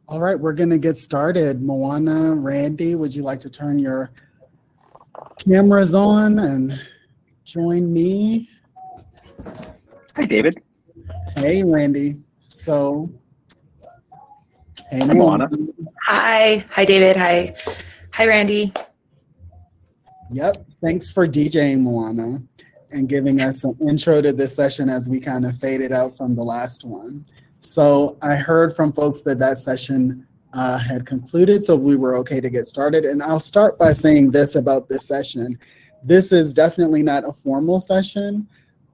All right, we're going to get started. Moana, Randy, would you like to turn your cameras on and join me? Hi, David. Hey, Randy. So, hey, Hi, Moana. Moana. Hi, David. Hi, Randy. Yep, thanks for DJing, Moana, and giving us an intro to this session as we kind of faded out from the last one. So I heard from folks that session had concluded, so we were okay to get started. And I'll start by saying this about this session. This is definitely not a formal session.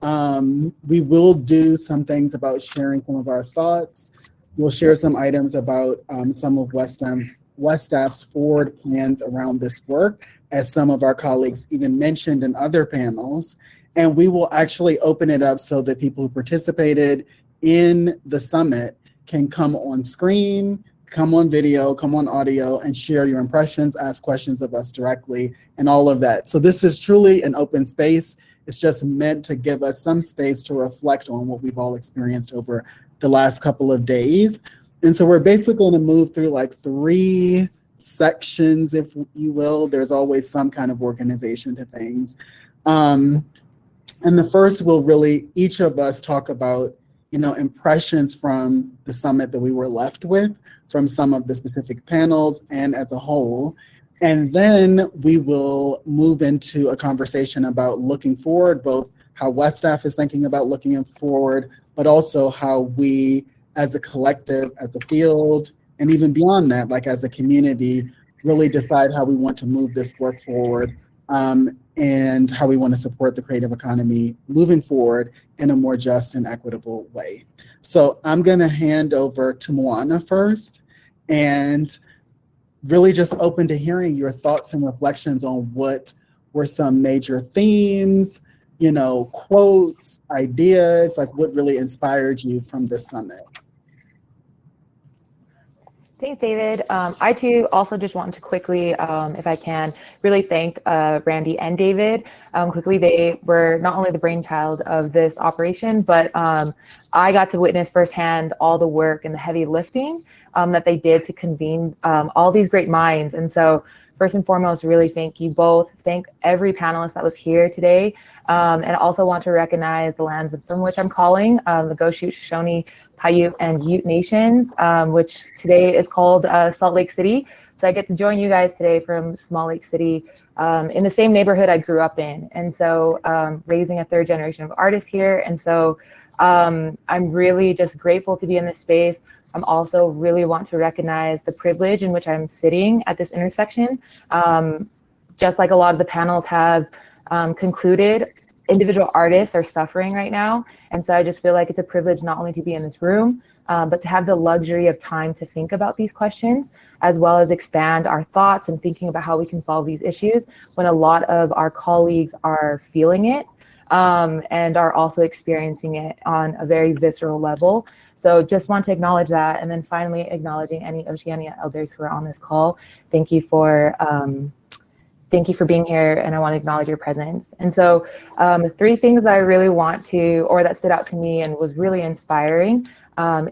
We will do some things about sharing some of our thoughts. We'll share some items about some of West Staff's forward plans around this work, as some of our colleagues even mentioned in other panels. And we will actually open it up so that people who participated in the summit can come on screen, come on video, come on audio, and share your impressions, ask questions of us directly, and all of that. So this is truly an open space. It's just meant to give us some space to reflect on what we've all experienced over the last couple of days. And so we're basically going to move through like 3 sections, if you will. There's always some kind of organization to things. And the first will really, each of us talk about, impressions from the summit that we were left with, from some of the specific panels and as a whole. And then we will move into a conversation about looking forward, both how West Staff is thinking about looking forward, but also how we as a collective, as a field, and even beyond that, like as a community, really decide how we want to move this work forward, and how we want to support the creative economy moving forward in a more just and equitable way. So I'm going to hand over to Moana first, and really just open to hearing your thoughts and reflections on what were some major themes, quotes, ideas, like what really inspired you from this summit. Thanks, David. I too also just want to quickly, if I can, really thank Randy and David. Quickly, they were not only the brainchild of this operation, but I got to witness firsthand all the work and the heavy lifting that they did to convene all these great minds. And so first and foremost, really thank you both. Thank every panelist that was here today. And I also want to recognize the lands from which I'm calling, the Goshute, Shoshone, Paiute, and Ute Nations, which today is called Salt Lake City. So I get to join you guys today from Small Lake City, in the same neighborhood I grew up in. And so raising a 3rd generation of artists here. And so I'm really just grateful to be in this space. I'm also really want to recognize the privilege in which I'm sitting at this intersection. Just like a lot of the panels have concluded, individual artists are suffering right now. And so I just feel like it's a privilege not only to be in this room, but to have the luxury of time to think about these questions, as well as expand our thoughts and thinking about how we can solve these issues when a lot of our colleagues are feeling it, and are also experiencing it on a very visceral level. So just want to acknowledge that. And then finally, acknowledging any Oceania elders who are on this call. Thank you for being here, and I want to acknowledge your presence. And so 3 things that I really want to, or that stood out to me and was really inspiring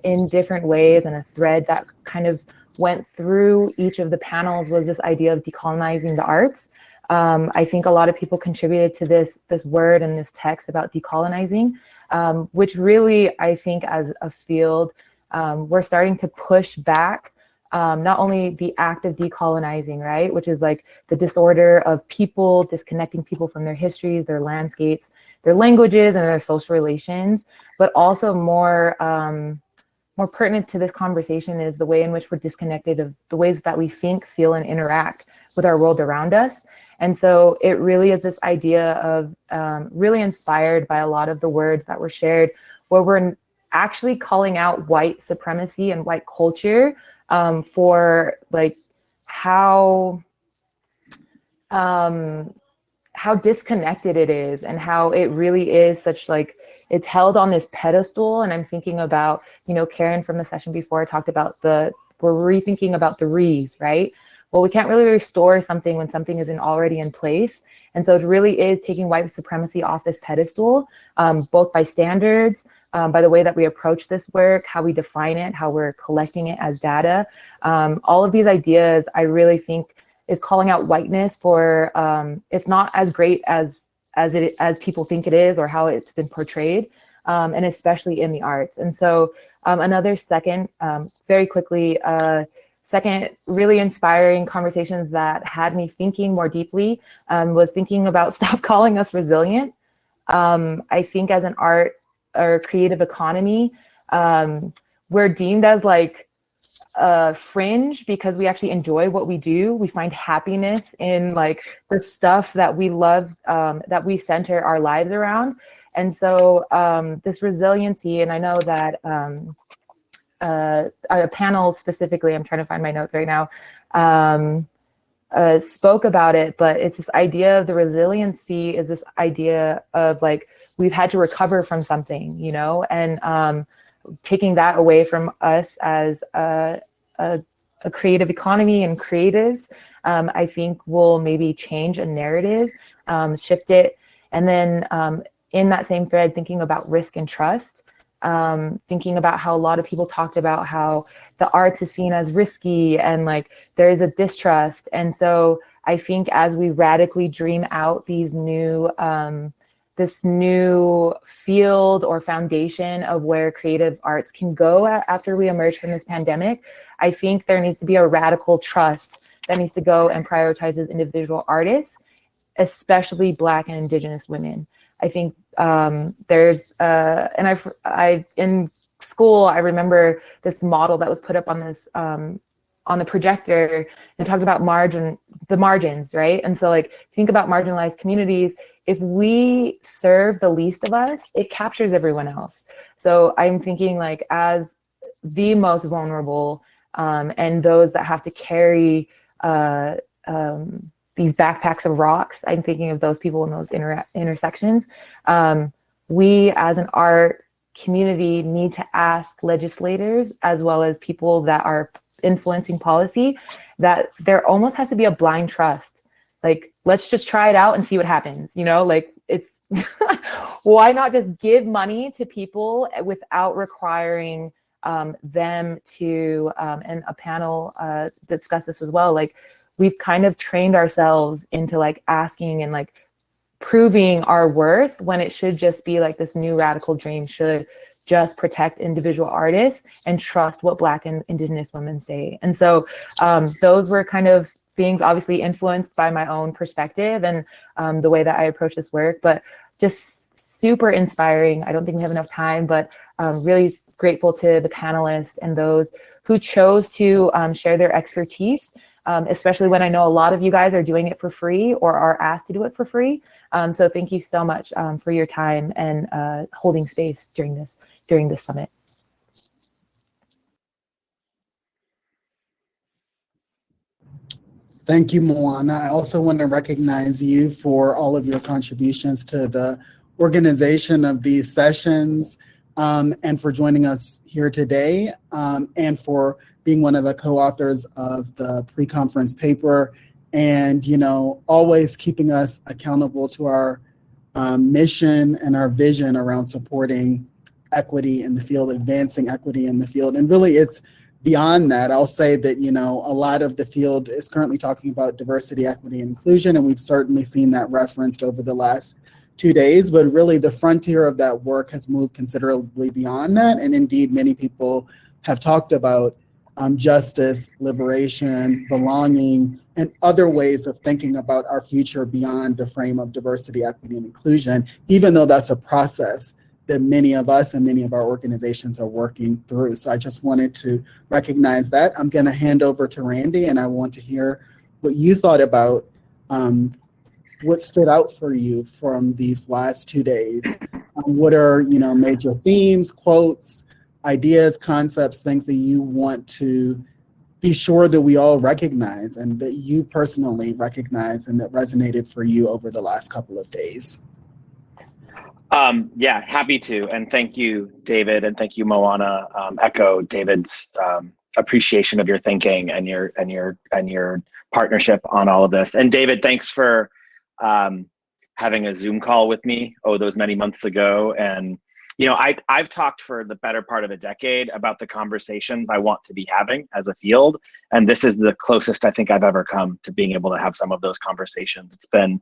in different ways, and a thread that kind of went through each of the panels, was this idea of decolonizing the arts. I think a lot of people contributed to this word and this text about decolonizing, which really, I think as a field, we're starting to push back not only the act of decolonizing, right, which is like the disorder of people, disconnecting people from their histories, their landscapes, their languages, and their social relations, but also more pertinent to this conversation is the way in which we're disconnected of the ways that we think, feel, and interact with our world around us. And so it really is this idea of really inspired by a lot of the words that were shared, where we're actually calling out white supremacy and white culture for like how disconnected it is, and how it really is such like, it's held on this pedestal. And I'm thinking about, Karen from the session before talked about we're rethinking about the re's, right? Well, we can't really restore something when something isn't already in place. And so it really is taking white supremacy off this pedestal, both by standards, by the way that we approach this work, how we define it, how we're collecting it as data. All of these ideas, I really think, is calling out whiteness for it's not as great as people think it is or how it's been portrayed, and especially in the arts. And so another second, very quickly, second really inspiring conversations that had me thinking more deeply was thinking about stop calling us resilient. I think as an art or creative economy, we're deemed as like fringe because we actually enjoy what we do. We find happiness in like the stuff that we love, that we center our lives around. And so this resiliency, and I know that a panel specifically, I'm trying to find my notes right now, spoke about it, but it's this idea of the resiliency is this idea of like, we've had to recover from something, you know, and taking that away from us as a creative economy and creatives, I think will maybe change a narrative, shift it. And then in that same thread, thinking about risk and trust, thinking about how a lot of people talked about how the arts is seen as risky and like there is a distrust. And so I think as we radically dream out these new, this new field or foundation of where creative arts can go after we emerge from this pandemic, I think there needs to be a radical trust that needs to go and prioritizes individual artists, especially Black and Indigenous women. I think there's, and I in school, I remember this model that was put up on this, on the projector and talked about the margins, right? And so like, think about marginalized communities. If we serve the least of us, it captures everyone else. So I'm thinking like as the most vulnerable and those that have to carry these backpacks of rocks, I'm thinking of those people in those intersections. We as an art community need to ask legislators as well as people that are influencing policy that there almost has to be a blind trust. Like, let's just try it out and see what happens. You know, like it's, why not just give money to people without requiring them to, and a panel discuss this as well. Like we've kind of trained ourselves into like asking and like proving our worth when it should just be like this new radical dream should just protect individual artists and trust what Black and Indigenous women say. And so those were kind of things obviously influenced by my own perspective and the way that I approach this work, but just super inspiring. I don't think we have enough time, but really grateful to the panelists and those who chose to share their expertise, especially when I know a lot of you guys are doing it for free or are asked to do it for free. So thank you so much for your time and holding space during this summit. Thank you, Moana. I also want to recognize you for all of your contributions to the organization of these sessions and for joining us here today and for being one of the co-authors of the pre-conference paper and, you know, always keeping us accountable to our mission and our vision around supporting equity in the field, advancing equity in the field. And really it's beyond that. I'll say that, you know, a lot of the field is currently talking about diversity, equity, and inclusion, and we've certainly seen that referenced over the last 2 days, but really the frontier of that work has moved considerably beyond that. And indeed, many people have talked about justice, liberation, belonging, and other ways of thinking about our future beyond the frame of diversity, equity, and inclusion, even though that's a process that many of us and many of our organizations are working through. So I just wanted to recognize that. I'm going to hand over to Randy, and I want to hear what you thought about what stood out for you from these last 2 days. What are, you know, major themes, quotes, ideas, concepts, things that you want to be sure that we all recognize and that you personally recognize and that resonated for you over the last couple of days? Yeah, happy to. And thank you, David, and thank you, Moana. Echo David's appreciation of your thinking and your partnership on all of this. And David, thanks for having a Zoom call with me those many months ago. And I've talked for the better part of a decade about the conversations I want to be having as a field, and this is the closest I think I've ever come to being able to have some of those conversations. It's been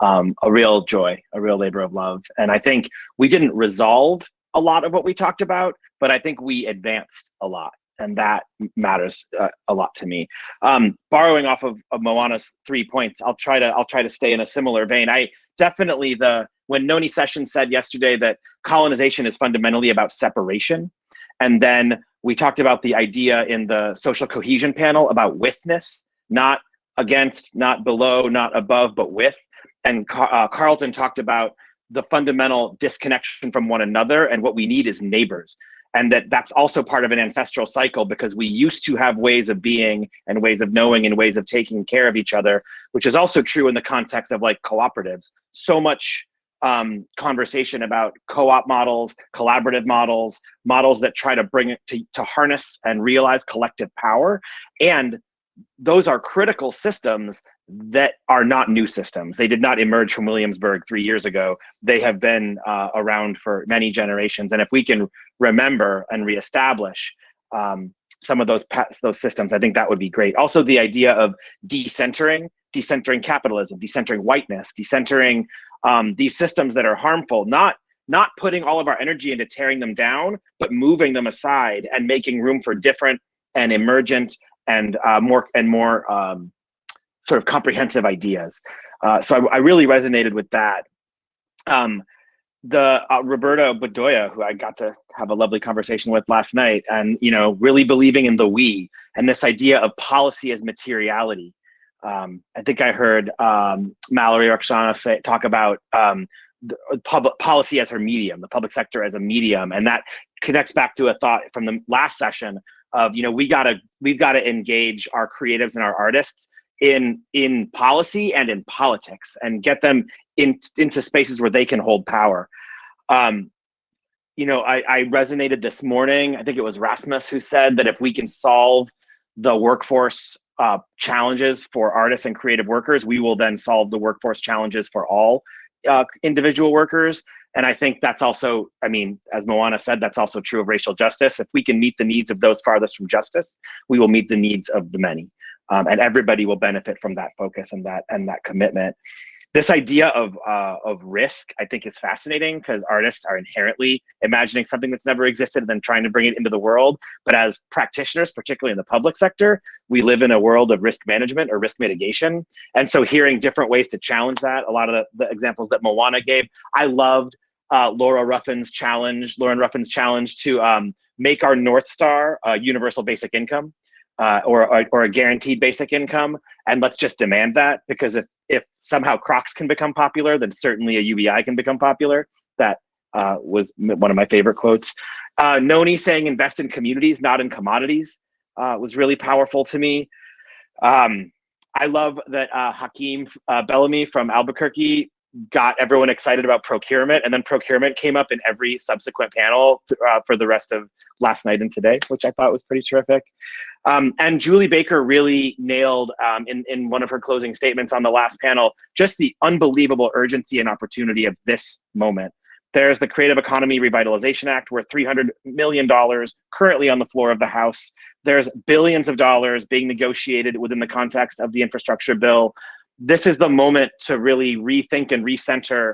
a real joy, a real labor of love, and I think we didn't resolve a lot of what we talked about, but I think we advanced a lot, and that matters a lot to me. Borrowing off of Moana's 3 points, I'll try to stay in a similar vein. I definitely when Noni Sessions said yesterday that colonization is fundamentally about separation, and then we talked about the idea in the social cohesion panel about withness, not against, not below, not above, but with. And Carlton talked about the fundamental disconnection from one another, and what we need is neighbors. And that's also part of an ancestral cycle, because we used to have ways of being and ways of knowing and ways of taking care of each other, which is also true in the context of like cooperatives. So much conversation about co-op models, collaborative models, models that try to bring it to harness and realize collective power. And those are critical systems that are not new systems. They did not emerge from Williamsburg 3 years ago. They have been around for many generations. And if we can remember and reestablish some of those systems, I think that would be great. Also, the idea of decentering capitalism, decentering whiteness, decentering these systems that are harmful, not putting all of our energy into tearing them down, but moving them aside and making room for different and emergent and more sort of comprehensive ideas. So I really resonated with that. Roberta Bedoya, who I got to have a lovely conversation with last night, and really believing in the we and this idea of policy as materiality. I think I heard Mallory Rakshana talk about the public policy as her medium, the public sector as a medium, and that connects back to a thought from the last session of we've got to engage our creatives and our artists in policy and in politics, and get them into spaces where they can hold power. I resonated this morning. I think it was Rasmus who said that if we can solve the workforce challenges for artists and creative workers, we will then solve the workforce challenges for all individual workers. And I think that's also, as Moana said, that's also true of racial justice. If we can meet the needs of those farthest from justice, we will meet the needs of the many. And everybody will benefit from that focus and that commitment. This idea of risk, I think, is fascinating, because artists are inherently imagining something that's never existed and then trying to bring it into the world. But as practitioners, particularly in the public sector, we live in a world of risk management or risk mitigation. And so hearing different ways to challenge that, a lot of the examples that Moana gave, I loved Lauren Ruffin's challenge to make our North Star a universal basic income. Or a guaranteed basic income, and let's just demand that, because if somehow Crocs can become popular, then certainly a UBI can become popular. That was one of my favorite quotes. Noni saying invest in communities, not in commodities, was really powerful to me. I love that Hakeem Bellamy from Albuquerque got everyone excited about procurement, and then procurement came up in every subsequent panel for the rest of last night and today, which I thought was pretty terrific. And Julie Baker really nailed in one of her closing statements on the last panel, just the unbelievable urgency and opportunity of this moment. There's the Creative Economy Revitalization Act, worth $300 million currently on the floor of the House. There's billions of dollars being negotiated within the context of the infrastructure bill. This is the moment to really rethink and recenter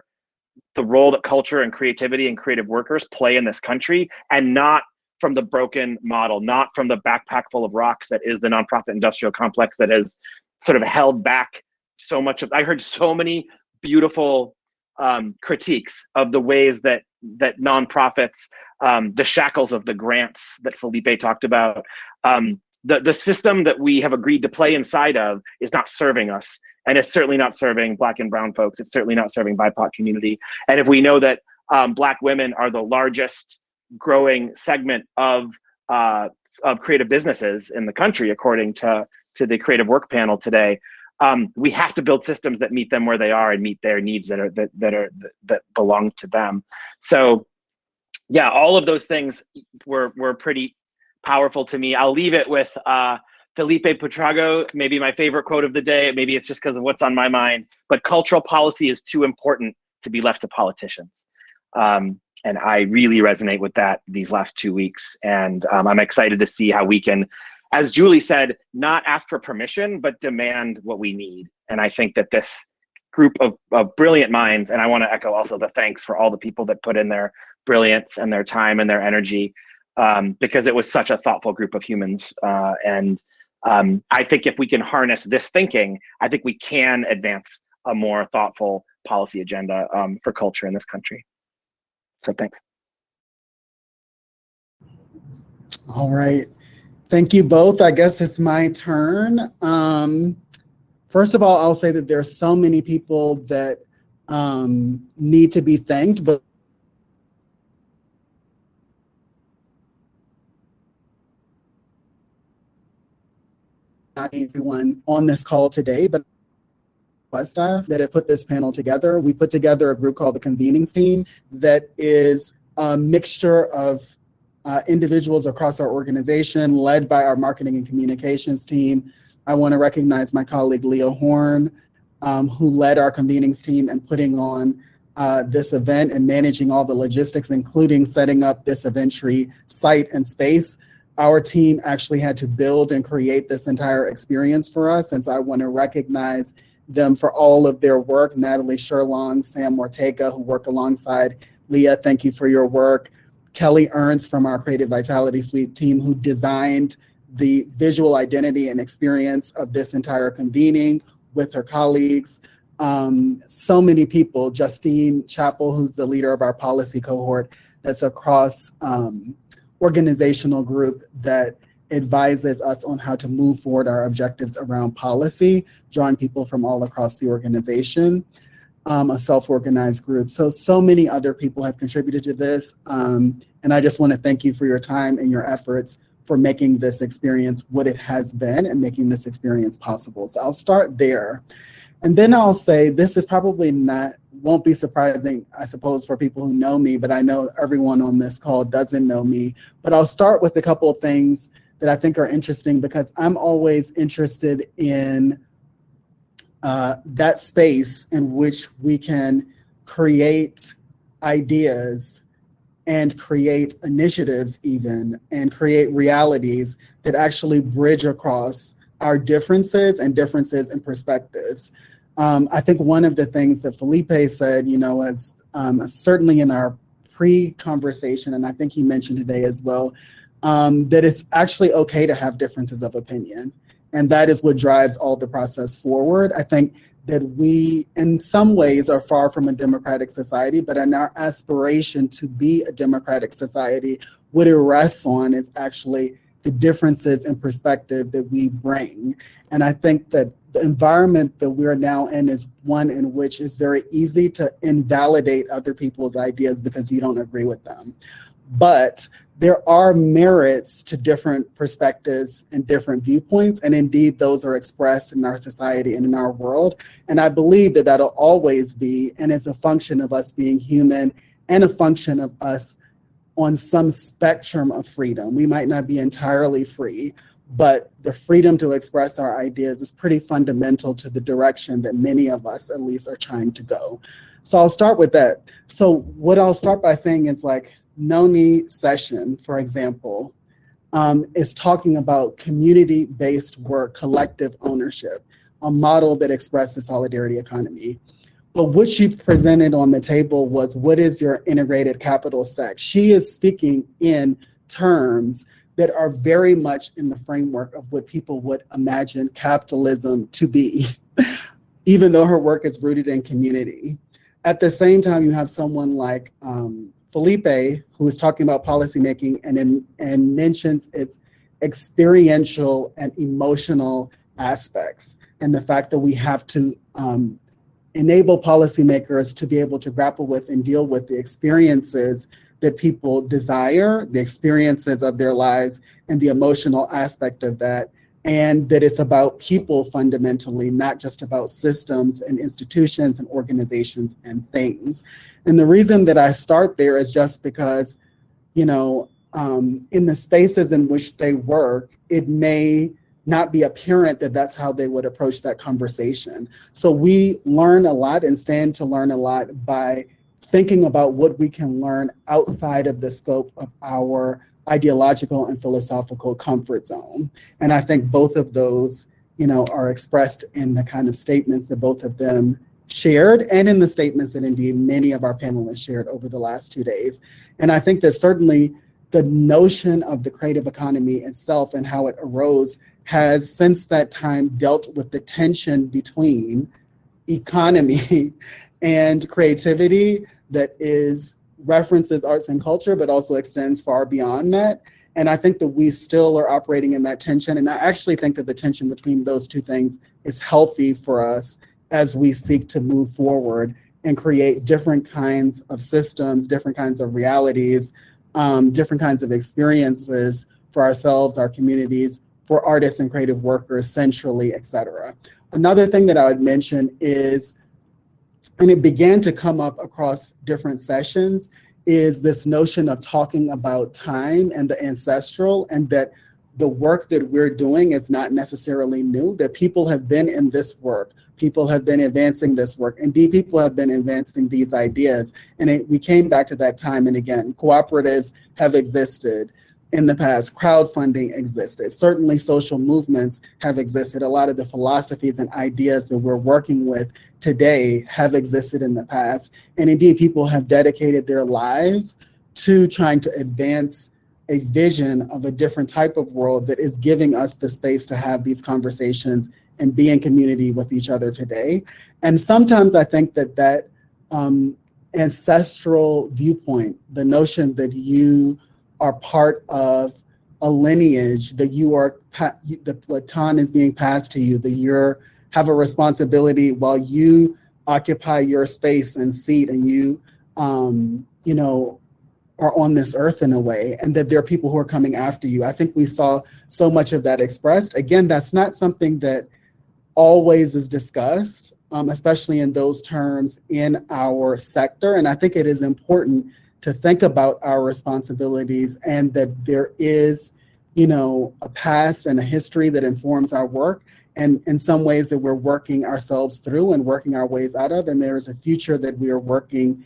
the role that culture and creativity and creative workers play in this country, and not from the broken model, not from the backpack full of rocks that is the nonprofit industrial complex that has sort of held back so much of. I heard so many beautiful critiques of the ways that nonprofits, the shackles of the grants that Felipe talked about, the system that we have agreed to play inside of is not serving us. And it's certainly not serving Black and brown folks. It's certainly not serving BIPOC community. And if we know that Black women are the largest growing segment of creative businesses in the country, according to the Creative Work panel today, we have to build systems that meet them where they are and meet their needs that belong to them. So, yeah, all of those things were pretty powerful to me. I'll leave it with Felipe Putrago, maybe my favorite quote of the day. Maybe it's just because of what's on my mind, but cultural policy is too important to be left to politicians. And I really resonate with that these last 2 weeks. And I'm excited to see how we can, as Julie said, not ask for permission, but demand what we need. And I think that this group of brilliant minds, and I want to echo also the thanks for all the people that put in their brilliance and their time and their energy, because it was such a thoughtful group of humans. And I think if we can harness this thinking, I think we can advance a more thoughtful policy agenda for culture in this country. So thanks. All right. Thank you both. I guess it's my turn. First of all, I'll say that there are so many people that need to be thanked, but not everyone on this call today, but staff that have put this panel together. We put together a group called the Convenings Team that is a mixture of individuals across our organization, led by our marketing and communications team. I want to recognize my colleague Leah Horn, who led our Convenings team and putting on this event and managing all the logistics, including setting up this Eventry site and space. Our team actually had to build and create this entire experience for us. And so I want to recognize them for all of their work. Natalie Sherlong, Sam Ortega, who work alongside Leah, thank you for your work. Kelly Ernst from our Creative Vitality Suite team, who designed the visual identity and experience of this entire convening with her colleagues. So many people, Justine Chappell, who's the leader of our policy cohort, that's a cross organizational group that advises us on how to move forward our objectives around policy, drawing people from all across the organization, a self-organized group. So many other people have contributed to this. And I just want to thank you for your time and your efforts for making this experience what it has been and making this experience possible. So I'll start there. And then I'll say, this is probably won't be surprising, I suppose, for people who know me, but I know everyone on this call doesn't know me. But I'll start with a couple of things that I think are interesting, because I'm always interested in that space in which we can create ideas and create initiatives even, and create realities that actually bridge across our differences and differences in perspectives. I think one of the things that Felipe said, as certainly in our pre-conversation, and I think he mentioned today as well, that it's actually okay to have differences of opinion. And that is what drives all the process forward. I think that we, in some ways, are far from a democratic society, but in our aspiration to be a democratic society, what it rests on is actually the differences in perspective that we bring. And I think that the environment that we're now in is one in which it's very easy to invalidate other people's ideas because you don't agree with them. But there are merits to different perspectives and different viewpoints, and indeed those are expressed in our society and in our world. And I believe that that'll always be, and it's a function of us being human and a function of us on some spectrum of freedom. We might not be entirely free, but the freedom to express our ideas is pretty fundamental to the direction that many of us at least are trying to go. So I'll start with that. So what I'll start by saying is, like, Noni Session, for example, is talking about community-based work, collective ownership, a model that expresses solidarity economy. But what she presented on the table was, what is your integrated capital stack? She is speaking in terms that are very much in the framework of what people would imagine capitalism to be, even though her work is rooted in community. At the same time, you have someone like Felipe, who is talking about policymaking and mentions its experiential and emotional aspects, and the fact that we have to enable policymakers to be able to grapple with and deal with the experiences that people desire, the experiences of their lives, and the emotional aspect of that, and that it's about people fundamentally, not just about systems and institutions and organizations and things. And the reason that I start there is just because, in the spaces in which they work, it may not be apparent that that's how they would approach that conversation. So we learn a lot and stand to learn a lot by thinking about what we can learn outside of the scope of our ideological and philosophical comfort zone. And I think both of those, are expressed in the kind of statements that both of them shared and in the statements that indeed many of our panelists shared over the last 2 days. And I think that certainly the notion of the creative economy itself and how it arose has since that time dealt with the tension between economy and creativity that references arts and culture, but also extends far beyond that. And I think that we still are operating in that tension. And I actually think that the tension between those two things is healthy for us as we seek to move forward and create different kinds of systems, different kinds of realities, different kinds of experiences for ourselves, our communities, for artists and creative workers centrally, et cetera. Another thing that I would mention is, and it began to come up across different sessions, is this notion of talking about time and the ancestral, and that the work that we're doing is not necessarily new, that people have been in this work, people have been advancing this work, indeed people have been advancing these ideas. And we came back to that time and again. Cooperatives have existed in the past, crowdfunding existed, certainly social movements have existed. A lot of the philosophies and ideas that we're working with today have existed in the past. And indeed, people have dedicated their lives to trying to advance a vision of a different type of world that is giving us the space to have these conversations and be in community with each other today. And sometimes I think that ancestral viewpoint, the notion that you are part of a lineage, that the baton is being passed to you, that you have a responsibility while you occupy your space and seat, and you are on this earth in a way, and that there are people who are coming after you. I think we saw so much of that expressed. Again, that's not something that always is discussed, especially in those terms in our sector. And I think it is important to think about our responsibilities, and that there is, a past and a history that informs our work, and in some ways that we're working ourselves through and working our ways out of, and there's a future that we are working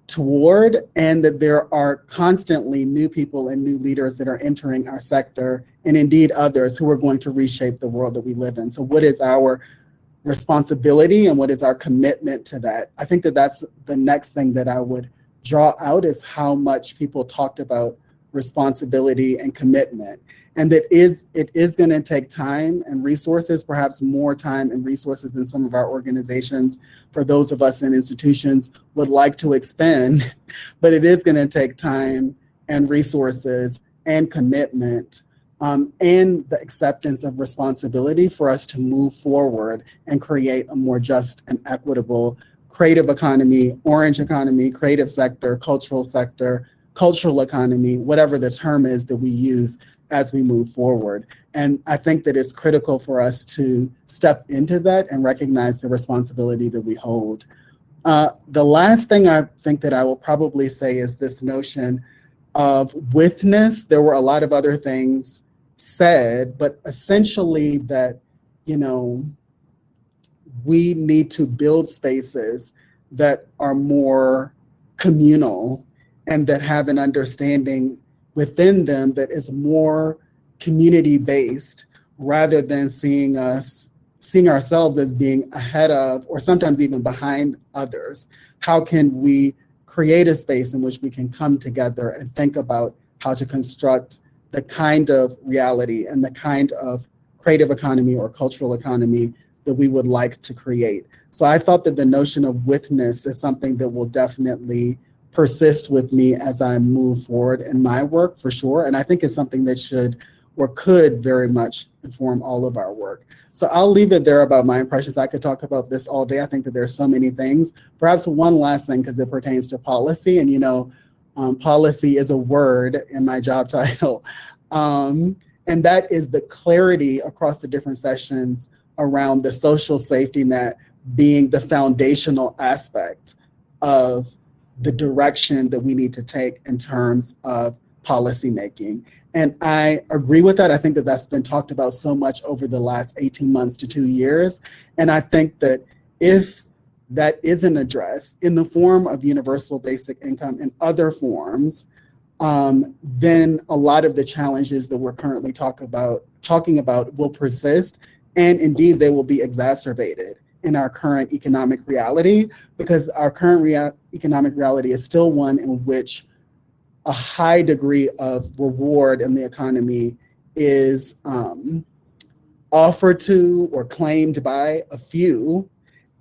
toward, and that there are constantly new people and new leaders that are entering our sector, and indeed others who are going to reshape the world that we live in. So what is our responsibility and what is our commitment to that? I think that that's the next thing that I would draw out, is how much people talked about responsibility and commitment. And that it is going to take time and resources, perhaps more time and resources than some of our organizations, for those of us in institutions, would like to expend, but it is going to take time and resources and commitment, and the acceptance of responsibility for us to move forward and create a more just and equitable creative economy, orange economy, creative sector, cultural economy, whatever the term is that we use as we move forward. And I think that it's critical for us to step into that and recognize the responsibility that we hold. The last thing I think that I will probably say is this notion of witness. There were a lot of other things said, but essentially that, we need to build spaces that are more communal and that have an understanding within them that is more community-based, rather than seeing ourselves as being ahead of, or sometimes even behind, others. How can we create a space in which we can come together and think about how to construct the kind of reality and the kind of creative economy or cultural economy that we would like to create? So I thought that the notion of witness is something that will definitely persist with me as I move forward in my work, for sure. And I think it's something that should or could very much inform all of our work. So I'll leave it there about my impressions. I could talk about this all day. I think that there's so many things. Perhaps one last thing, because it pertains to policy, and policy is a word in my job title. And that is the clarity across the different sessions around the social safety net being the foundational aspect of the direction that we need to take in terms of policymaking. And I agree with that. I think that that's been talked about so much over the last 18 months to 2 years. And I think that if that isn't addressed in the form of universal basic income and other forms, then a lot of the challenges that we're currently talking about will persist, and indeed they will be exacerbated in our current economic reality, because our current economic reality is still one in which a high degree of reward in the economy is offered to or claimed by a few,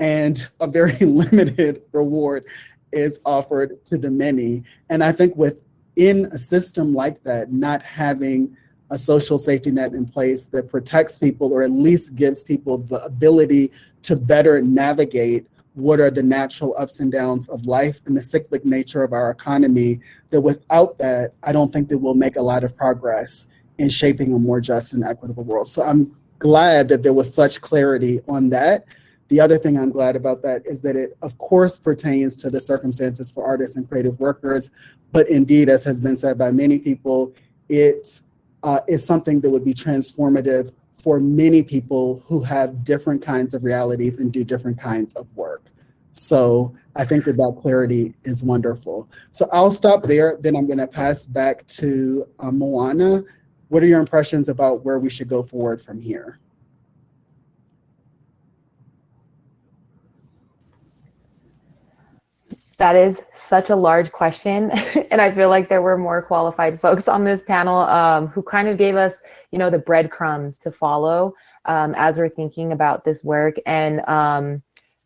and a very limited reward is offered to the many. And I think within a system like that, not having a social safety net in place that protects people, or at least gives people the ability to better navigate what are the natural ups and downs of life and the cyclic nature of our economy, that without that, I don't think that we'll make a lot of progress in shaping a more just and equitable world. So I'm glad that there was such clarity on that. The other thing I'm glad about that is that it, of course, pertains to the circumstances for artists and creative workers, but indeed, as has been said by many people, it is something that would be transformative for many people who have different kinds of realities and do different kinds of work. So I think that clarity is wonderful. So I'll stop there. Then I'm going to pass back to Moana. What are your impressions about where we should go forward from here? That is such a large question. And I feel like there were more qualified folks on this panel who kind of gave us, the breadcrumbs to follow as we're thinking about this work. And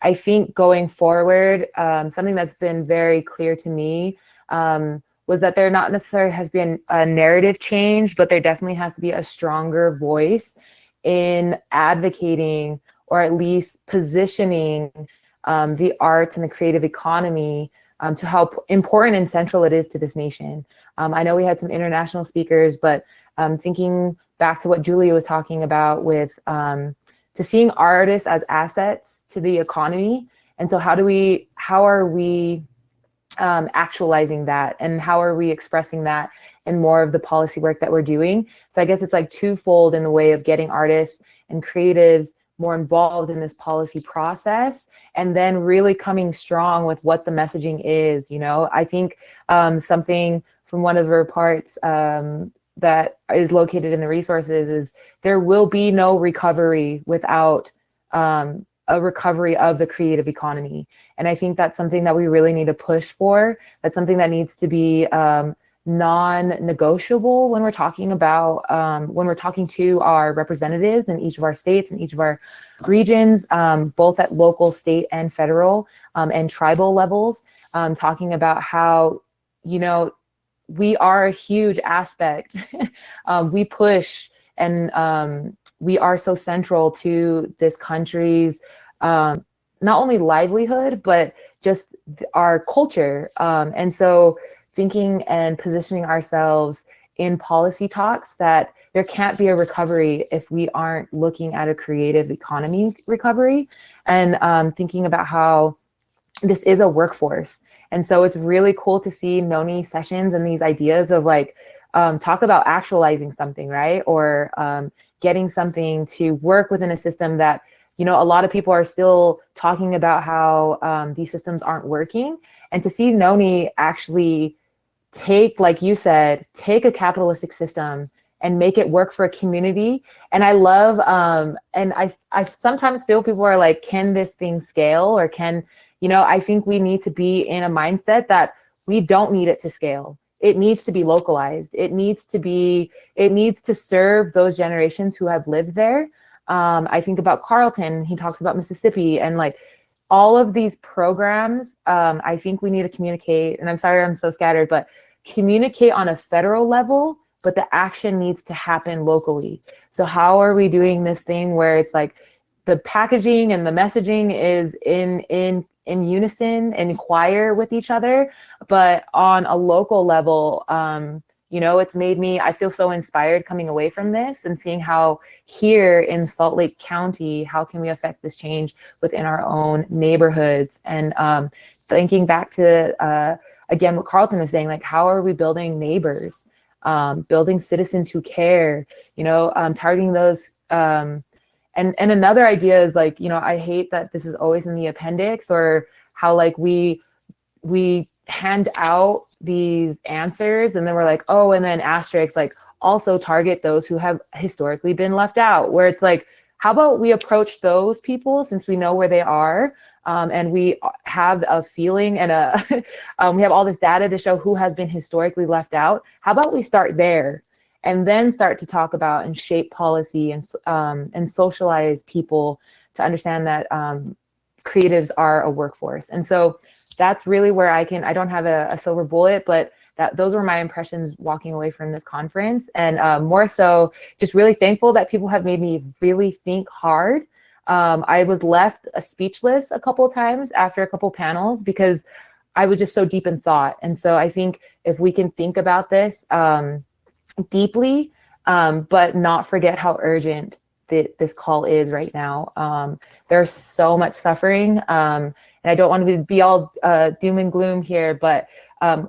I think going forward, something that's been very clear to me was that there not necessarily has been a narrative change, but there definitely has to be a stronger voice in advocating, or at least positioning the arts and the creative economy to how important and central it is to this nation. I know we had some international speakers, but thinking back to what Julia was talking about with to seeing artists as assets to the economy. And so how are we actualizing that, and how are we expressing that in more of the policy work that we're doing? So I guess it's like twofold in the way of getting artists and creatives more involved in this policy process, and then really coming strong with what the messaging is. I think something from one of the reports that is located in the resources is there will be no recovery without a recovery of the creative economy. And I think that's something that we really need to push for. That's something that needs to be non-negotiable when we're talking about, when we're talking to our representatives in each of our states and each of our regions, both at local, state, and federal and tribal levels, talking about how, we are a huge aspect. We push, and we are so central to this country's not only livelihood, but just our culture. And so thinking and positioning ourselves in policy talks that there can't be a recovery if we aren't looking at a creative economy recovery, and thinking about how this is a workforce. And so it's really cool to see Noni sessions and these ideas of talk about actualizing something, right? Or getting something to work within a system that, a lot of people are still talking about how these systems aren't working. And to see Noni actually take, like you said, take a capitalistic system and make it work for a community. And I love, and I sometimes feel people are like, can this thing scale? Or I think we need to be in a mindset that we don't need it to scale. It needs to be localized. It needs to serve those generations who have lived there. I think about Carlton, he talks about Mississippi, and all of these programs, I think we need to communicate, and I'm sorry I'm so scattered, but communicate on a federal level, but the action needs to happen locally. So how are we doing this thing where it's like the packaging and the messaging is in unison and choir with each other, but on a local level, it's made me, I feel so inspired coming away from this and seeing how here in Salt Lake County, how can we affect this change within our own neighborhoods? And thinking back to, again, what Carlton was saying, how are we building neighbors, building citizens who care, targeting those And another idea is like, you know, I hate that this is always in the appendix, or how like we hand out these answers and then we're like, oh, and then asterisks, like also target those who have historically been left out, where it's like, how about we approach those people since we know where they are, and we have a feeling and we have all this data to show who has been historically left out. How about we start there and then start to talk about and shape policy and socialize people to understand that creatives are a workforce. And so that's really where I don't have a silver bullet, but those were my impressions walking away from this conference. And more so, just really thankful that people have made me really think hard. I was left speechless a couple of times after a couple panels because I was just so deep in thought. And so I think if we can think about this deeply, but not forget how urgent this call is right now. There's so much suffering. And I don't want to be all doom and gloom here, but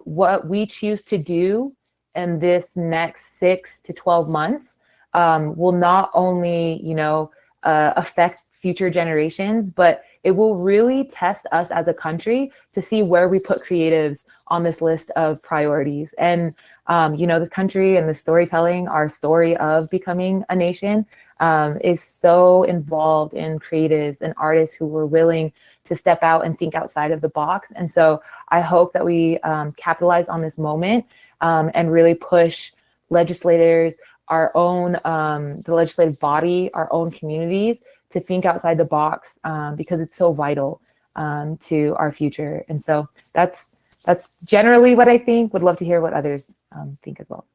what we choose to do in this next 6 to 12 months will not only, you know, affect future generations, but it will really test us as a country to see where we put creatives on this list of priorities. And, you know, the country and the storytelling, our story of becoming a nation, is so involved in creatives and artists who were willing to step out and think outside of the box. And so I hope that we capitalize on this moment and really push legislators, our own, the legislative body, our own communities to think outside the box because it's so vital to our future. And so that's generally what I think. Would love to hear what others think as well.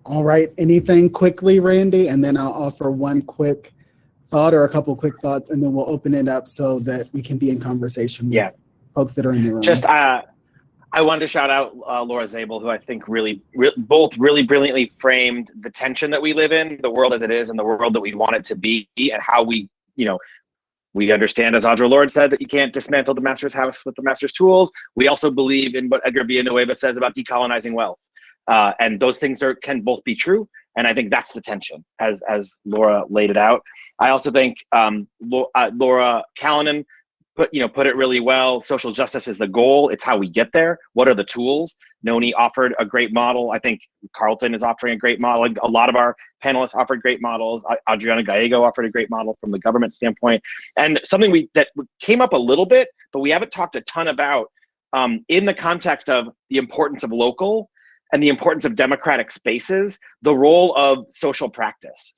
All right, anything quickly, Randy? And then I'll offer one quick thought or a couple quick thoughts, and then we'll open it up so that we can be in conversation with folks that are in the room. Just, I wanted to shout out Laura Zabel, who I think both really brilliantly framed the tension that we live in, the world as it is and the world that we want it to be, and how we, you know, we understand, as Audre Lorde said, that you can't dismantle the master's house with the master's tools. We also believe in what Edgar Villanueva says about decolonizing wealth. And those things can both be true. And I think that's the tension, as Laura laid it out. I also think Laura Callanan put it really well. Social justice is the goal. It's how we get there. What are the tools? Noni offered a great model. I think Carlton is offering a great model. A lot of our panelists offered great models. Adriana Gallego offered a great model from the government standpoint. And something that came up a little bit, but we haven't talked a ton about in the context of the importance of local and the importance of democratic spaces, the role of social practice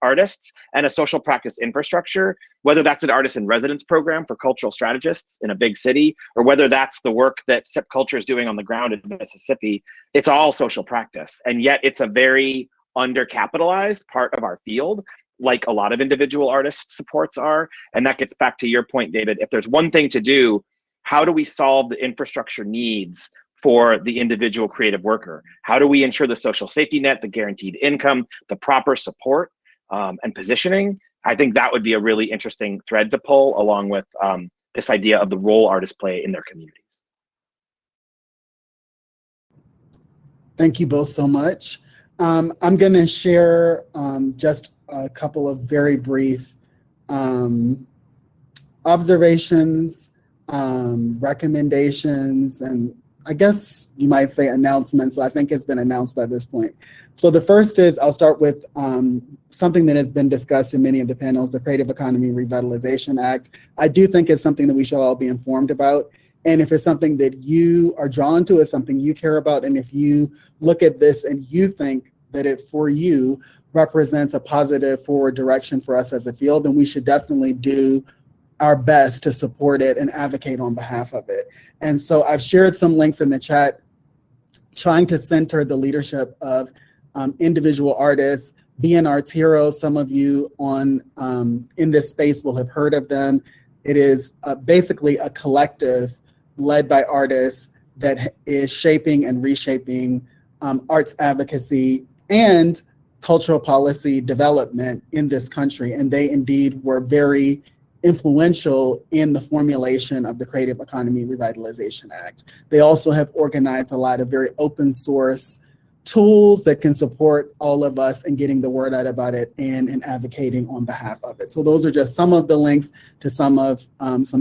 artists, and a social practice infrastructure, whether that's an artist in residence program for cultural strategists in a big city, or whether that's the work that SIP Culture is doing on the ground in Mississippi. It's all social practice. And yet it's a very undercapitalized part of our field, like a lot of individual artist supports are. And that gets back to your point, David. If there's one thing to do, how do we solve the infrastructure needs for the individual creative worker? How do we ensure the social safety net, the guaranteed income, the proper support and positioning? I think that would be a really interesting thread to pull, along with this idea of the role artists play in their communities. Thank you both so much. I'm going to share just a couple of very brief observations, recommendations, and I guess you might say announcements. I think it's been announced by this point. So the first is, I'll start with something that has been discussed in many of the panels, the Creative Economy Revitalization Act. I do think it's something that we should all be informed about. And if it's something that you are drawn to, it's something you care about, and if you look at this and you think that it, for you, represents a positive forward direction for us as a field, then we should definitely do our best to support it and advocate on behalf of it. And so I've shared some links in the chat trying to center the leadership of individual artists, Being Arts Heroes. Some of you in this space will have heard of them. It is basically a collective led by artists that is shaping and reshaping arts advocacy and cultural policy development in this country. And they indeed were very influential in the formulation of the Creative Economy Revitalization Act. They also have organized a lot of very open source tools that can support all of us in getting the word out about it and in advocating on behalf of it. So those are just some of the links to some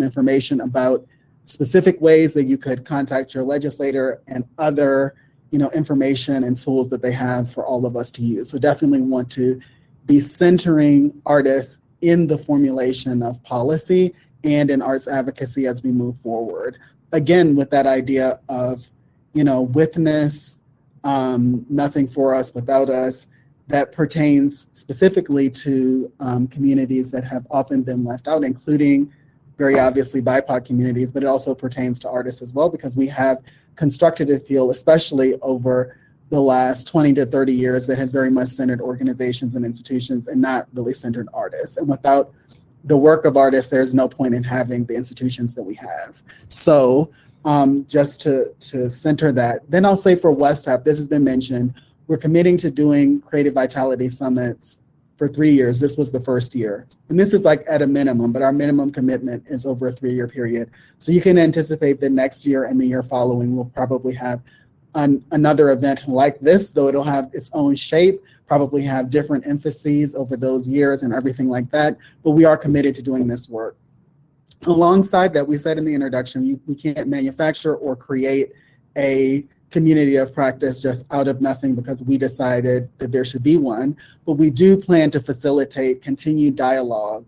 information about specific ways that you could contact your legislator and other information and tools that they have for all of us to use. So definitely want to be centering artists in the formulation of policy and in arts advocacy as we move forward. Again, with that idea of, witness, nothing for us without us, that pertains specifically to communities that have often been left out, including very obviously BIPOC communities, but it also pertains to artists as well, because we have constructed a field, especially over the last 20 to 30 years, that has very much centered organizations and institutions and not really centered artists. And without the work of artists, there's no point in having the institutions that we have. So just to center that. Then I'll say for West Half, this has been mentioned, we're committing to doing Creative Vitality Summits for 3 years. This was the first year. And this is like at a minimum, but our minimum commitment is over a 3-year period. So you can anticipate that next year and the year following, we'll probably have another event like this, though it'll have its own shape, probably have different emphases over those years and everything like that. But we are committed to doing this work. Alongside that, we said in the introduction, we can't manufacture or create a community of practice just out of nothing because we decided that there should be one, but we do plan to facilitate continued dialogue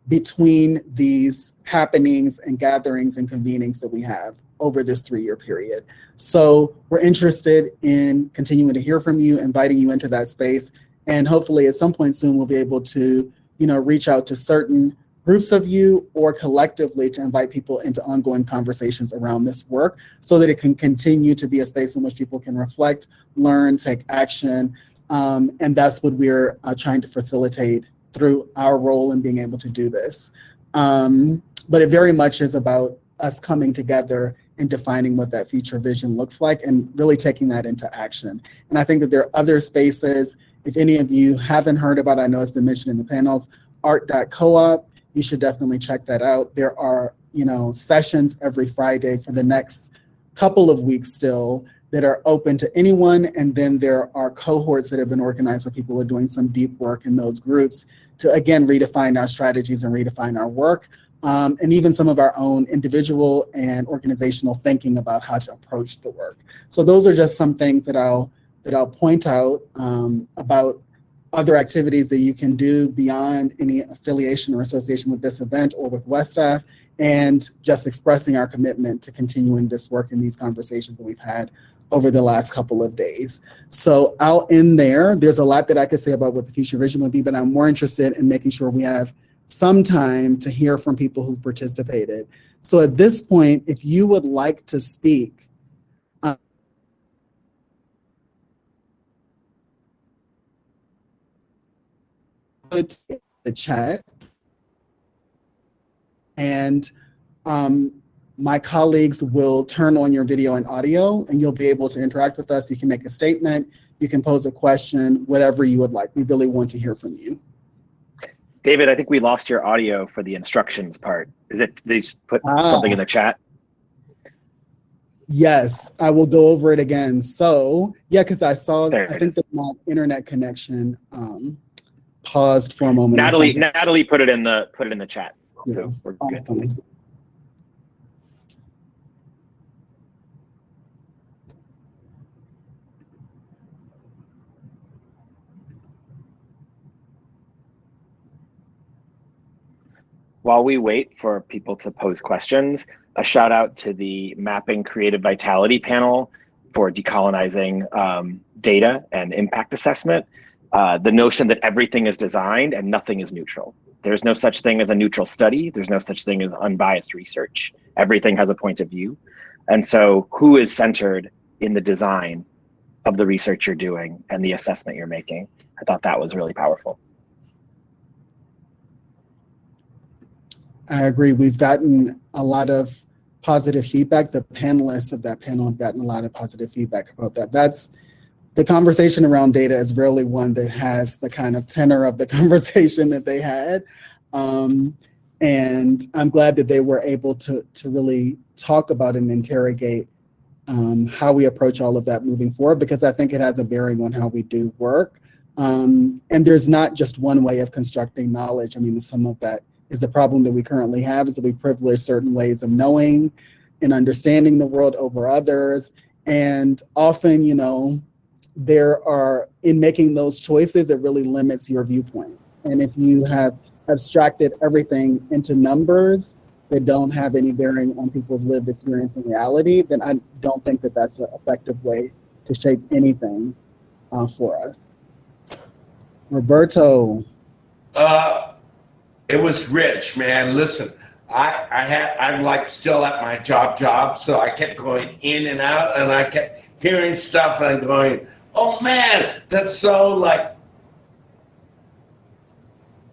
between these happenings and gatherings and convenings that we have over this 3-year period. So we're interested in continuing to hear from you, inviting you into that space, and hopefully at some point soon we'll be able to, reach out to certain groups of you or collectively to invite people into ongoing conversations around this work so that it can continue to be a space in which people can reflect, learn, take action. And that's what we're trying to facilitate through our role in being able to do this. But it very much is about us coming together and defining what that future vision looks like and really taking that into action. And I think that there are other spaces, if any of you haven't heard about, I know it's been mentioned in the panels, art.coop, you should definitely check that out. There are, sessions every Friday for the next couple of weeks still that are open to anyone. And then there are cohorts that have been organized where people are doing some deep work in those groups to, again, redefine our strategies and redefine our work. And even some of our own individual and organizational thinking about how to approach the work. So those are just some things that I'll point out about other activities that you can do beyond any affiliation or association with this event or with WestAF, and just expressing our commitment to continuing this work in these conversations that we've had over the last couple of days. So I'll end there. There's a lot that I could say about what the future vision would be, but I'm more interested in making sure we have some time to hear from people who participated. So at this point, if you would like to speak, put in the chat, and my colleagues will turn on your video and audio, and you'll be able to interact with us. You can make a statement, you can pose a question, whatever you would like. We really want to hear from you. David, I think we lost your audio for the instructions part. Is it, they put something in the chat? Yes, I will go over it again. So yeah, because I think that my internet connection paused for a moment. Natalie put it in the chat. Yeah, so we're awesome. good. While we wait for people to pose questions, a shout out to the Mapping Creative Vitality panel for decolonizing data and impact assessment. The notion that everything is designed and nothing is neutral. There's no such thing as a neutral study. There's no such thing as unbiased research. Everything has a point of view. And so who is centered in the design of the research you're doing and the assessment you're making? I thought that was really powerful. I agree. We've gotten a lot of positive feedback. The panelists of that panel have gotten a lot of positive feedback about that. That's the conversation around data is really one that has the kind of tenor of the conversation that they had. And I'm glad that they were able to really talk about and interrogate how we approach all of that moving forward, because I think it has a bearing on how we do work. And there's not just one way of constructing knowledge. I mean, some of that is the problem that we currently have, is that we privilege certain ways of knowing and understanding the world over others. And often, you know, in making those choices, it really limits your viewpoint. And if you have abstracted everything into numbers that don't have any bearing on people's lived experience and reality, then I don't think that that's an effective way to shape anything for us. Roberto. It was rich, man. Listen, I'm like still at my job, so I kept going in and out, and I kept hearing stuff and going, oh man, that's so like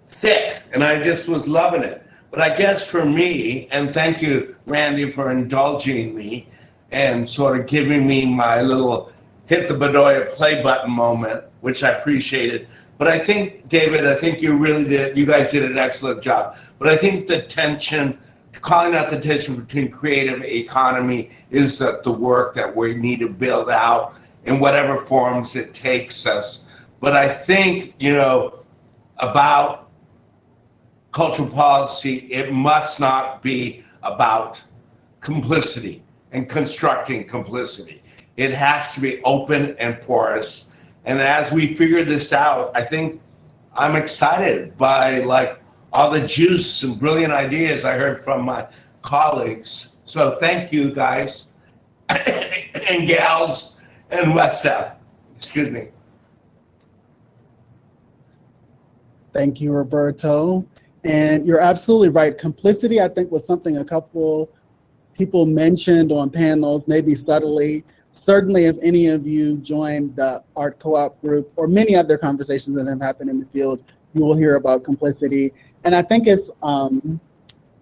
thick, and I just was loving it. But I guess for me, and thank you, Randy, for indulging me and sort of giving me my little hit the Bedoya play button moment, which I appreciated. But I think, David, I think you guys did an excellent job. But I think the tension, calling out the tension between creative economy is the work that we need to build out in whatever forms it takes us. But I think, you know, about cultural policy, it must not be about complicity and constructing complicity. It has to be open and porous. And as we figure this out, I think I'm excited by like all the juice and brilliant ideas I heard from my colleagues. So thank you guys and gals and West F. Excuse me. Thank you, Roberto. And you're absolutely right. Complicity, I think, was something a couple people mentioned on panels, maybe subtly. Certainly, if any of you joined the art co-op group or many other conversations that have happened in the field, you will hear about complicity. And I think it's, you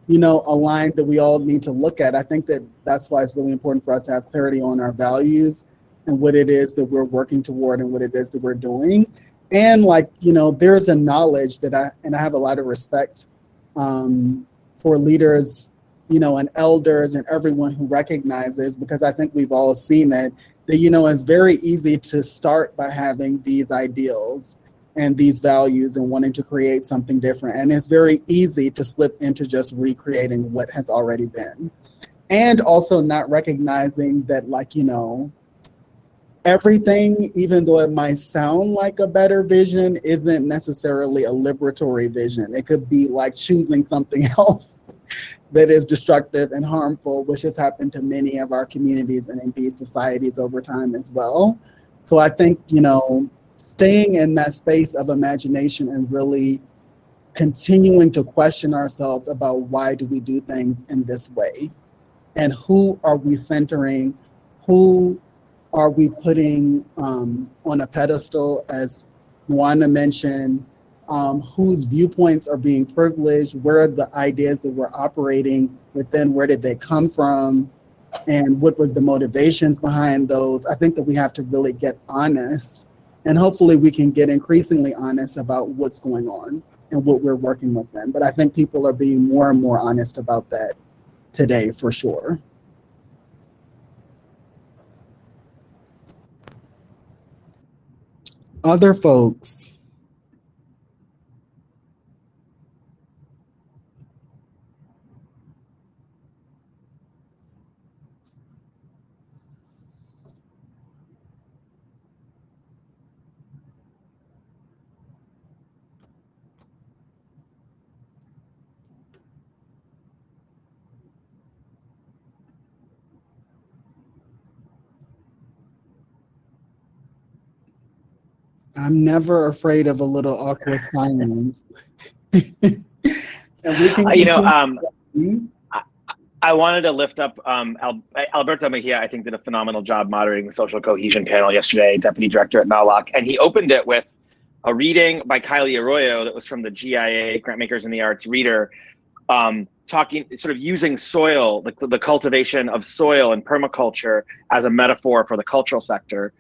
know, a line that we all need to look at. I think that that's why it's really important for us to have clarity on our values and what it is that we're working toward and what it is that we're doing. And like, you know, there's a knowledge that I have a lot of respect for leaders, you know, and elders and everyone who recognizes, because I think we've all seen it, that, you know, it's very easy to start by having these ideals and these values and wanting to create something different. And it's very easy to slip into just recreating what has already been. And also not recognizing that, like, you know, everything, even though it might sound like a better vision, isn't necessarily a liberatory vision. It could be like choosing something else that is destructive and harmful, which has happened to many of our communities and indeed societies over time as well. So I think, you know, staying in that space of imagination and really continuing to question ourselves about why do we do things in this way, and who are we centering, who are we putting on a pedestal, as Moana mentioned, whose viewpoints are being privileged, where are the ideas that we're operating within, where did they come from, and what were the motivations behind those. I think that we have to really get honest, and hopefully we can get increasingly honest about what's going on and what we're working with them. But I think people are being more and more honest about that today, for sure. Other folks. I'm never afraid of a little awkward silence. And we can You know, I wanted to lift up Alberto Mejia. I think did a phenomenal job moderating the social cohesion panel yesterday, deputy director at NALOC, and he opened it with a reading by Kylie Arroyo that was from the GIA, Grantmakers in the Arts Reader, talking, sort of using soil, the cultivation of soil and permaculture as a metaphor for the cultural sector,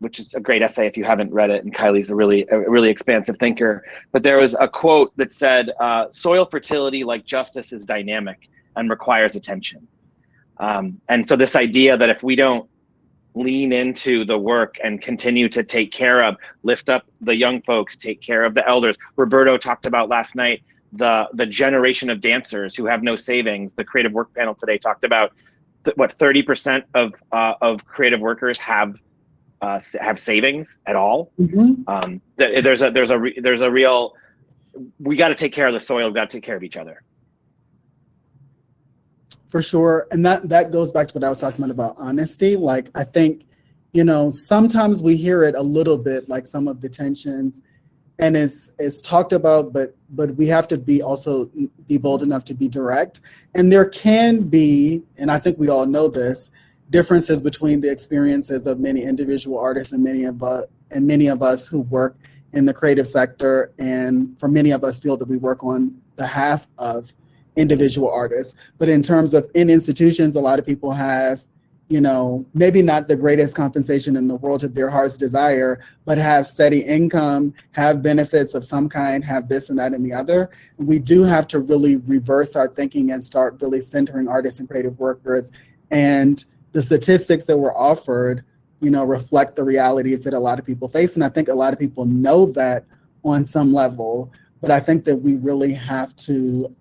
which is a great essay if you haven't read it. And Kylie's a really expansive thinker. But there was a quote that said, soil fertility, like justice, is dynamic and requires attention. And so this idea that if we don't lean into the work and continue to take care of, lift up the young folks, take care of the elders. Roberto talked about last night the generation of dancers who have no savings. The creative work panel today talked about what 30% of creative workers have savings at all. Mm-hmm. There's a real, we got to take care of the soil. We got to take care of each other. For sure. And that goes back to what I was talking about honesty. Like, I think, sometimes we hear it a little bit, like some of the tensions, and it's talked about, but we have to be bold enough to be direct. And there can be, and I think we all know this, differences between the experiences of many individual artists and many of us who work in the creative sector. And for many of us feel that we work on behalf of individual artists. But in terms of in institutions, a lot of people have, maybe not the greatest compensation in the world to their heart's desire, but have steady income, have benefits of some kind, have this and that and the other. And we do have to really reverse our thinking and start really centering artists and creative workers. And the statistics that were offered, reflect the realities that a lot of people face. And I think a lot of people know that on some level. But I think that we really have to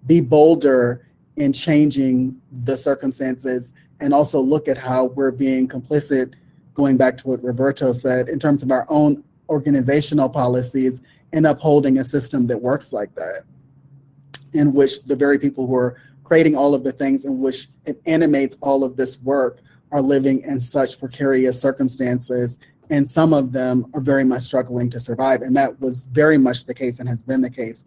be bolder in changing the circumstances, and also look at how we're being complicit, going back to what Roberto said, in terms of our own organizational policies in upholding a system that works like that, in which the very people who are creating all of the things in which it animates all of this work are living in such precarious circumstances. And some of them are very much struggling to survive. And that was very much the case and has been the case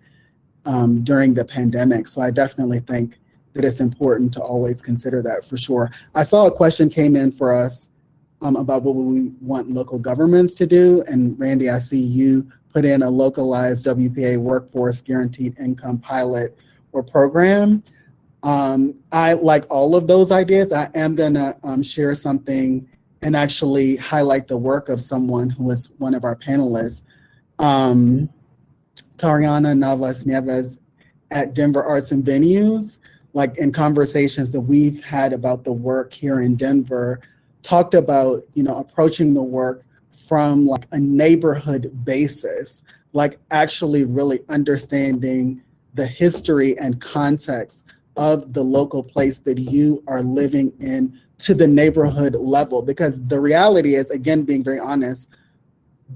during the pandemic. So I definitely think that it's important to always consider that, for sure. I saw a question came in for us about what we want local governments to do. And Randy, I see you put in a localized WPA workforce guaranteed income pilot or program. I like all of those ideas. I am gonna share something and actually highlight the work of someone who was one of our panelists, Tariana Navas Nieves at Denver Arts and Venues, like in conversations that we've had about the work here in Denver, talked about, approaching the work from like a neighborhood basis, like actually really understanding the history and context of the local place that you are living in to the neighborhood level. Because the reality is, again, being very honest,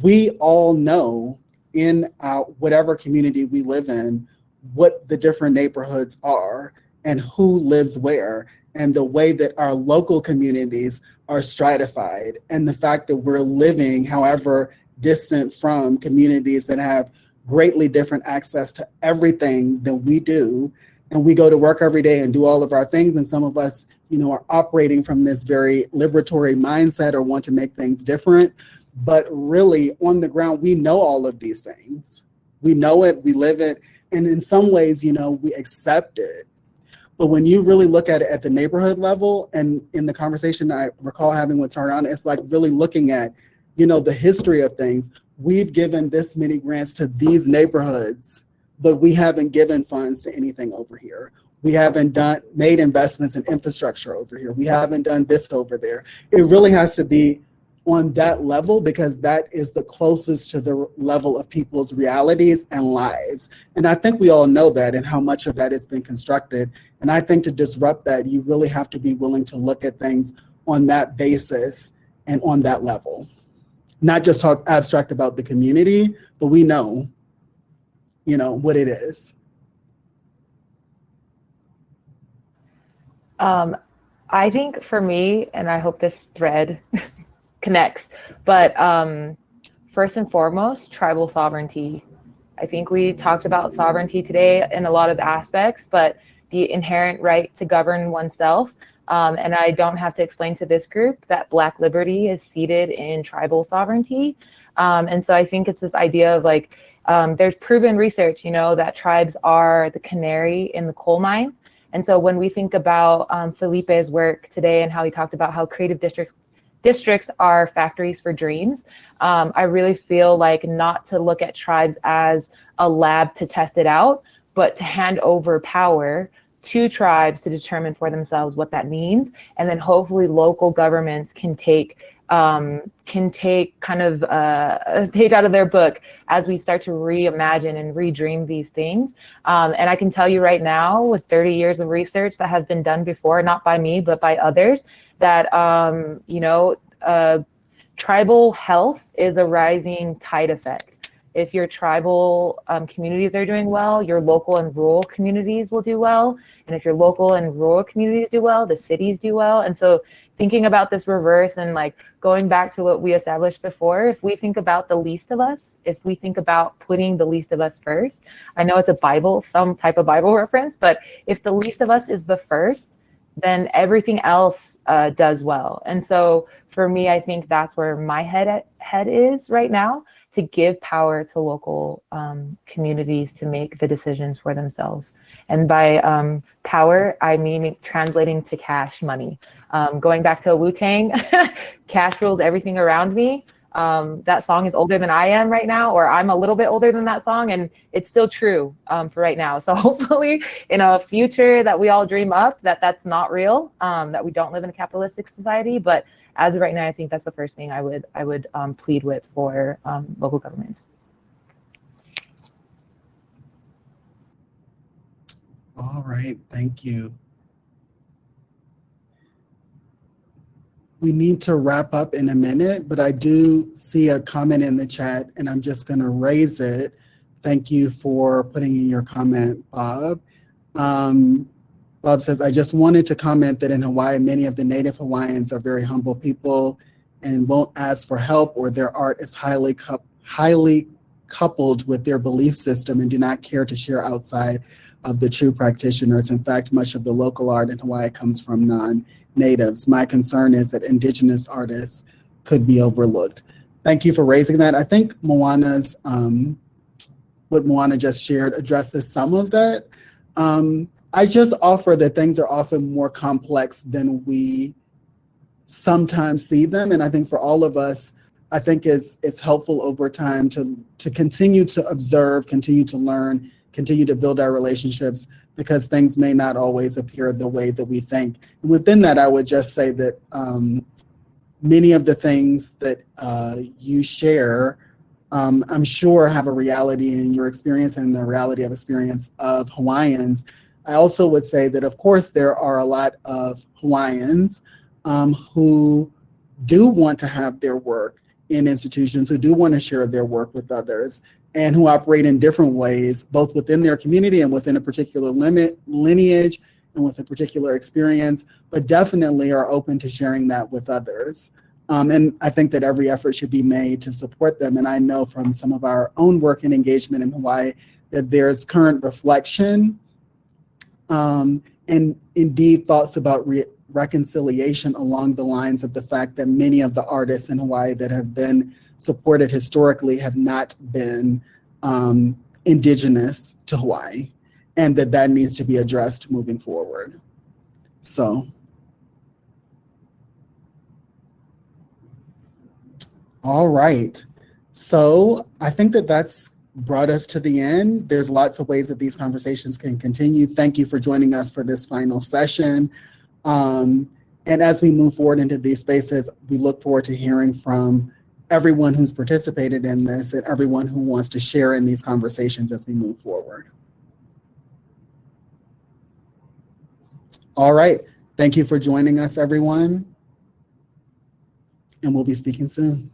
we all know in our whatever community we live in, what the different neighborhoods are and who lives where, and the way that our local communities are stratified, and the fact that we're living, however distant from communities that have greatly different access to everything than we do. And we go to work every day and do all of our things. And some of us, are operating from this very liberatory mindset or want to make things different. But really, on the ground, we know all of these things. We know it, we live it. And in some ways, we accept it. But when you really look at it at the neighborhood level, and in the conversation I recall having with Tariana, it's like really looking at, the history of things. We've given this many grants to these neighborhoods, but we haven't given funds to anything over here. We haven't made investments in infrastructure over here. We haven't done this over there. It really has to be on that level, because that is the closest to the level of people's realities and lives. And I think we all know that, and how much of that has been constructed. And I think to disrupt that, you really have to be willing to look at things on that basis and on that level. Not just talk abstract about the community, but we know, what it is. I think for me, and I hope this thread connects, but first and foremost, tribal sovereignty. I think we talked about sovereignty today in a lot of aspects, but the inherent right to govern oneself. And I don't have to explain to this group that Black liberty is seated in tribal sovereignty. And so I think it's this idea of like, there's proven research, that tribes are the canary in the coal mine. And so when we think about Felipe's work today and how he talked about how creative districts are factories for dreams, I really feel like not to look at tribes as a lab to test it out, but to hand over power to tribes to determine for themselves what that means. And then hopefully local governments can take kind of a page out of their book as we start to reimagine and redream these things. And I can tell you right now, with 30 years of research that has been done before, not by me, but by others, that, tribal health is a rising tide effect. If your tribal communities are doing well, your local and rural communities will do well. And if your local and rural communities do well, the cities do well. And so thinking about this reverse and like going back to what we established before, if we think about the least of us, if we think about putting the least of us first, I know it's a Bible, some type of Bible reference, but if the least of us is the first, then everything else does well. And so for me, I think that's where my head is right now, to give power to local communities to make the decisions for themselves. And by power, I mean translating to cash money. Going back to Wu-Tang, cash rules everything around me. That song is older than I am right now, or I'm a little bit older than that song, and it's still true for right now. So hopefully in a future that we all dream up, that's not real, that we don't live in a capitalistic society. But as of right now, I think that's the first thing I would plead with for local governments. All right, thank you. We need to wrap up in a minute, but I do see a comment in the chat and I'm just gonna raise it. Thank you for putting in your comment, Bob. Bob says, I just wanted to comment that in Hawaii, many of the native Hawaiians are very humble people and won't ask for help, or their art is highly coupled with their belief system and do not care to share outside of the true practitioners. In fact, much of the local art in Hawaii comes from non-natives. My concern is that indigenous artists could be overlooked. Thank you for raising that. I think Moana's, what Moana just shared addresses some of that. I just offer that things are often more complex than we sometimes see them. And I think for all of us, I think it's helpful over time to continue to observe, continue to learn, continue to build our relationships, because things may not always appear the way that we think. And within that, I would just say that many of the things that you share, I'm sure have a reality in your experience and the reality of experience of Hawaiians. I also would say that, of course, there are a lot of Hawaiians who do want to have their work in institutions, who do want to share their work with others, and who operate in different ways, both within their community and within a particular lineage and with a particular experience, but definitely are open to sharing that with others. And I think that every effort should be made to support them. And I know from some of our own work and engagement in Hawaii that there's current reflection and indeed thoughts about reconciliation along the lines of the fact that many of the artists in Hawaii that have been supported historically have not been indigenous to Hawaii, and that needs to be addressed moving forward. So, all right. So I think that's brought us to the end. There's lots of ways that these conversations can continue. Thank you for joining us for this final session. And as we move forward into these spaces, we look forward to hearing from everyone who's participated in this and everyone who wants to share in these conversations as we move forward. All right. Thank you for joining us, everyone. And we'll be speaking soon.